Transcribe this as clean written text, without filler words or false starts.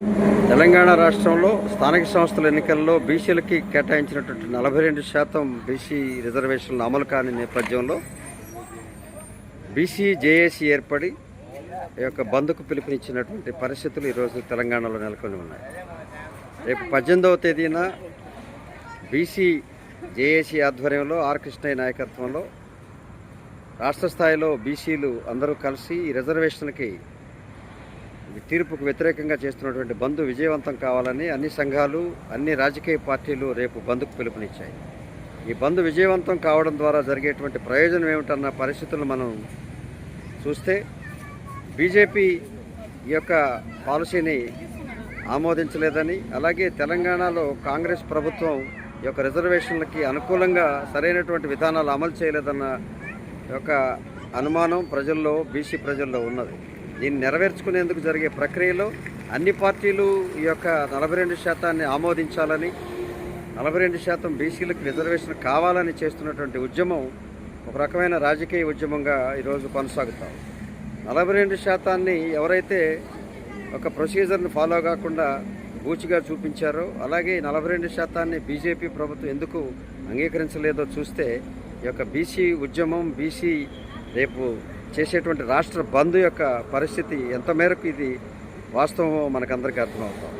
తెలంగాణ రాష్ట్రంలో స్థానిక సంస్థల ఎన్నికల్లో బీసీలకి కేటాయించినటువంటి 42% బీసీ రిజర్వేషన్లు అమలు కాని నేపథ్యంలో బీసీ జేఏసీ ఏర్పడి ఈ యొక్క బంద్కు పిలుపునిచ్చినటువంటి పరిస్థితులు ఈరోజు తెలంగాణలో నెలకొని ఉన్నాయి. రేపు 18వ తేదీన బీసీ జేఏసీ ఆధ్వర్యంలో ఆర్ కృష్ణయ్య నాయకత్వంలో రాష్ట్ర స్థాయిలో బీసీలు అందరూ కలిసి ఈ రిజర్వేషన్కి తీర్పుకు వ్యతిరేకంగా చేస్తున్నటువంటి బంద్ విజయవంతం కావాలని అన్ని సంఘాలు, అన్ని రాజకీయ పార్టీలు రేపు బంద్కు పిలుపునిచ్చాయి. ఈ బంద్ విజయవంతం కావడం ద్వారా జరిగేటువంటి ప్రయోజనం ఏమిటన్న పరిస్థితులను మనం చూస్తే, బీజేపీ ఈ యొక్క పాలసీని ఆమోదించలేదని, అలాగే తెలంగాణలో కాంగ్రెస్ ప్రభుత్వం ఈ యొక్క రిజర్వేషన్లకి అనుకూలంగా సరైనటువంటి విధానాలు అమలు చేయలేదన్న యొక్క అనుమానం ప్రజల్లో, బీసీ ప్రజల్లో ఉన్నది. దీన్ని నెరవేర్చుకునేందుకు జరిగే ప్రక్రియలో అన్ని పార్టీలు ఈ యొక్క 42% ఆమోదించాలని, 42% బీసీలకు రిజర్వేషన్ కావాలని చేస్తున్నటువంటి ఉద్యమం ఒక రకమైన రాజకీయ ఉద్యమంగా ఈరోజు కొనసాగుతాం. 42% ఎవరైతే ఒక ప్రొసీజర్ని ఫాలో కాకుండా బూచిగా చూపించారో, అలాగే 42% బీజేపీ ప్రభుత్వం ఎందుకు అంగీకరించలేదో చూస్తే ఈ యొక్క బీసీ ఉద్యమం, బీసీ రేపు చేసేటువంటి రాష్ట్ర బంద్ యొక్క పరిస్థితి ఎంత మేరకు ఇది వాస్తవమో మనకందరికీ అర్థమవుతాం.